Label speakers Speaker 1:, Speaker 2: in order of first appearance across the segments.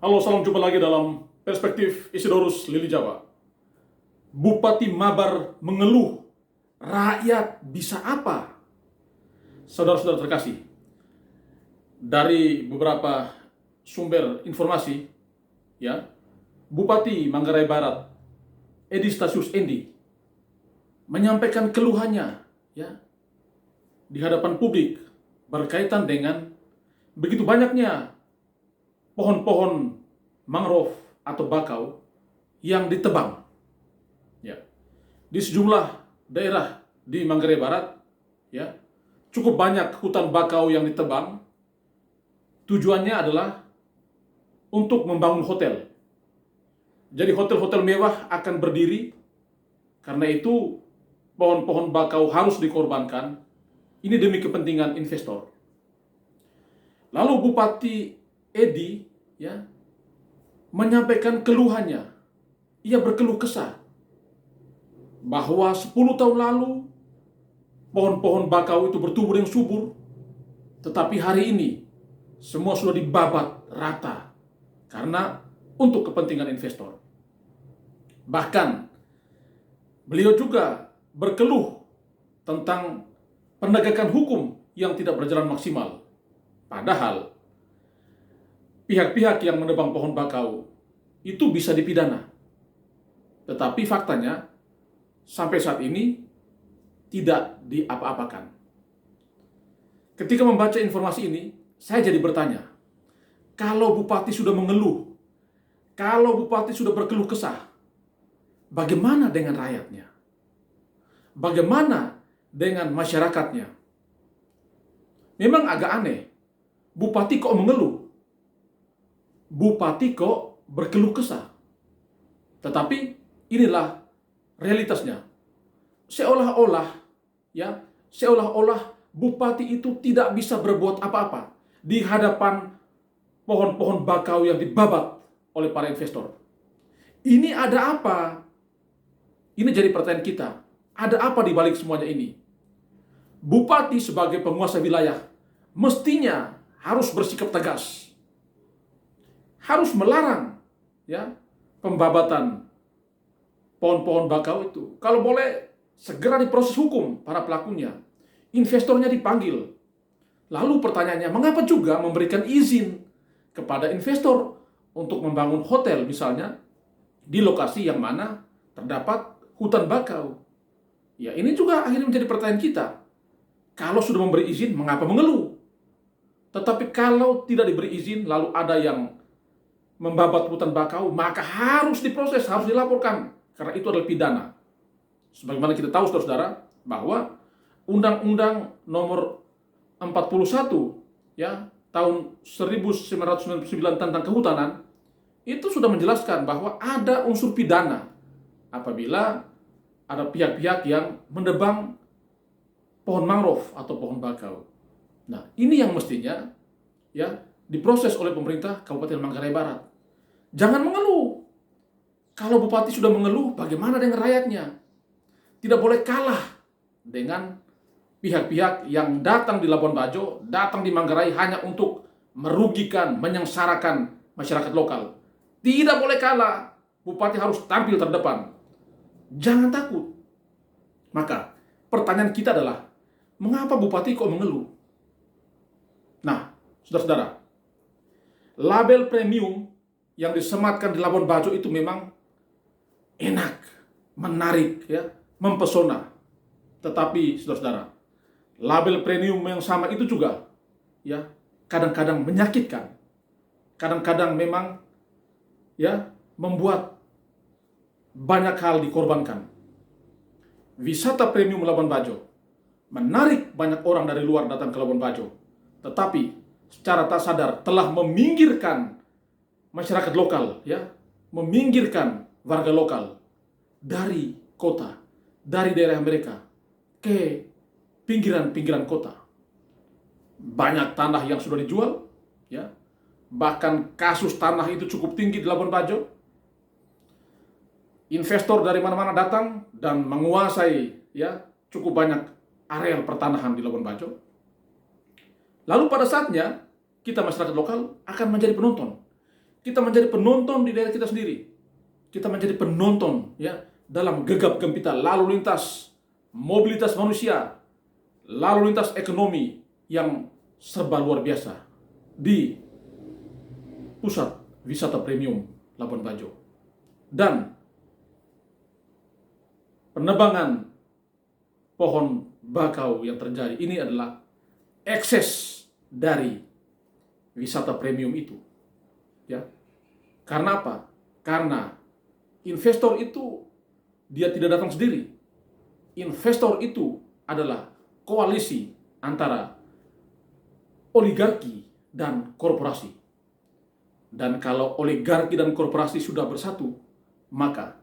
Speaker 1: Halo, salam jumpa lagi dalam Perspektif Isidorus Lili Jawa. Bupati Mabar mengeluh, rakyat bisa apa? Saudara-saudara terkasih, dari beberapa sumber informasi, ya, Bupati Manggarai Barat, Edi Stasius Endi, menyampaikan keluhannya, ya, di hadapan publik berkaitan dengan begitu banyaknya pohon-pohon mangrove atau bakau yang ditebang, ya, di sejumlah daerah di Manggarai Barat, ya, cukup banyak hutan bakau yang ditebang. Tujuannya adalah untuk membangun hotel. Jadi hotel-hotel mewah akan berdiri. Karena itu pohon-pohon bakau harus dikorbankan. Ini demi kepentingan investor. Lalu Bupati Edi, ya, menyampaikan keluhannya. Ia berkeluh kesah bahwa 10 tahun lalu pohon-pohon bakau itu bertumbuh yang subur, tetapi hari ini semua sudah dibabat rata karena untuk kepentingan investor. Bahkan beliau juga berkeluh tentang penegakan hukum yang tidak berjalan maksimal. Padahal pihak-pihak yang menebang pohon bakau itu bisa dipidana. Tetapi faktanya sampai saat ini tidak diapa-apakan. Ketika membaca informasi ini, saya jadi bertanya, kalau bupati sudah mengeluh, kalau bupati sudah berkeluh kesah, bagaimana dengan rakyatnya? Bagaimana dengan masyarakatnya? Memang agak aneh, bupati kok mengeluh? Bupati kok berkeluh kesah? Tetapi inilah realitasnya. Seolah-olah, ya, seolah-olah bupati itu tidak bisa berbuat apa-apa di hadapan pohon-pohon bakau yang dibabat oleh para investor. Ini ada apa? Ini jadi pertanyaan kita. Ada apa di balik semuanya ini? Bupati sebagai penguasa wilayah mestinya harus bersikap tegas. Harus melarang, ya, pembabatan pohon-pohon bakau itu. Kalau boleh segera diproses hukum para pelakunya. Investornya dipanggil. Lalu pertanyaannya, mengapa juga memberikan izin kepada investor untuk membangun hotel misalnya di lokasi yang mana terdapat hutan bakau? Ya, ini juga akhirnya menjadi pertanyaan kita. Kalau sudah memberi izin, mengapa mengeluh? Tetapi kalau tidak diberi izin, lalu ada yang membabat hutan bakau, maka harus diproses, harus dilaporkan. Karena itu adalah pidana. Sebagaimana kita tahu, saudara-saudara, bahwa Undang-Undang Nomor 41, ya, tahun 1999 tentang kehutanan, itu sudah menjelaskan bahwa ada unsur pidana apabila ada pihak-pihak yang menebang pohon mangrove atau pohon bakau. Nah, ini yang mestinya, ya, diproses oleh pemerintah Kabupaten Manggarai Barat. Jangan mengeluh. Kalau bupati sudah mengeluh, bagaimana dengan rakyatnya? Tidak boleh kalah dengan pihak-pihak yang datang di Labuan Bajo, datang di Manggarai hanya untuk merugikan, menyengsarakan masyarakat lokal. Tidak boleh kalah. Bupati harus tampil terdepan. Jangan takut. Maka pertanyaan kita adalah, mengapa bupati kok mengeluh? Nah, saudara-saudara, label premium yang disematkan di Labuan Bajo itu memang enak, menarik, ya, mempesona. Tetapi saudara-saudara, label premium yang sama itu juga, ya, kadang-kadang menyakitkan. Kadang-kadang memang, ya, membuat banyak hal dikorbankan. Wisata premium Labuan Bajo menarik banyak orang dari luar datang ke Labuan Bajo. Tetapi secara tak sadar telah meminggirkan masyarakat lokal, ya, meminggirkan warga lokal dari kota, dari daerah mereka ke pinggiran-pinggiran kota. Banyak tanah yang sudah dijual, ya. Bahkan kasus tanah itu cukup tinggi di Labuan Bajo. Investor dari mana-mana datang dan menguasai, ya, cukup banyak areal pertanahan di Labuan Bajo. Lalu pada saatnya kita masyarakat lokal akan menjadi penonton. kita menjadi penonton di daerah kita sendiri. Kita menjadi penonton ya dalam gegap gempita lalu lintas mobilitas manusia, lalu lintas ekonomi yang serba luar biasa di pusat wisata premium Labuan Bajo. Dan penebangan pohon bakau yang terjadi ini adalah ekses dari wisata premium itu. Ya. Karena apa? Karena investor itu dia tidak datang sendiri. Investor itu adalah koalisi antara oligarki dan korporasi. Dan kalau oligarki dan korporasi sudah bersatu, maka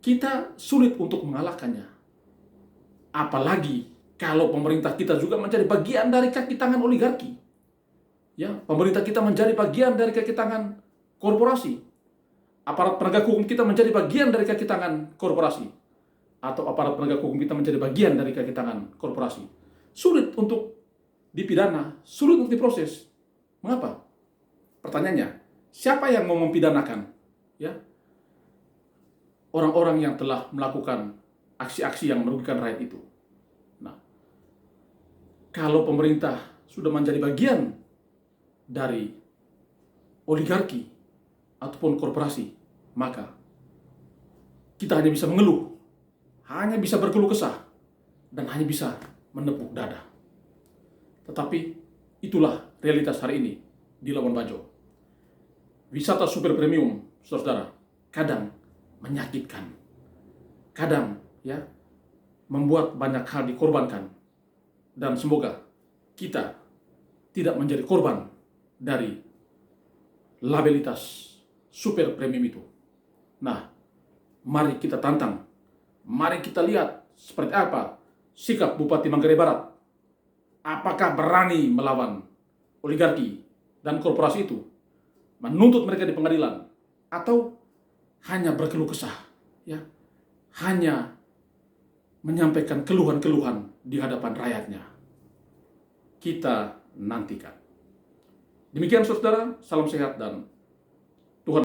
Speaker 1: kita sulit untuk mengalahkannya. Apalagi kalau pemerintah kita juga menjadi bagian dari kaki tangan oligarki. Ya, pemerintah kita menjadi bagian dari kaki tangan korporasi. Aparat penegak hukum kita menjadi bagian dari kaki tangan korporasi. Atau aparat penegak hukum kita menjadi bagian dari kaki tangan korporasi. Sulit untuk dipidana, sulit untuk diproses. Mengapa? Pertanyaannya, siapa yang mau mempidanakan? Ya, orang-orang yang telah melakukan aksi-aksi yang merugikan rakyat itu. Nah, kalau pemerintah sudah menjadi bagian dari oligarki ataupun korporasi, maka kita hanya bisa mengeluh, hanya bisa berkeluh kesah, dan hanya bisa menepuk dada. Tetapi itulah realitas hari ini di Labuan Bajo. Wisata super premium, saudara, kadang menyakitkan, kadang ya membuat banyak hal dikorbankan, dan semoga kita tidak menjadi korban dari labelitas super premium itu. Nah, mari kita tantang, mari kita lihat seperti apa sikap Bupati Manggarai Barat. Apakah berani melawan oligarki dan korporasi itu, menuntut mereka di pengadilan, atau hanya berkeluh kesah, ya, hanya menyampaikan keluhan-keluhan di hadapan rakyatnya. Kita nantikan. Demikian saudara, salam sehat dan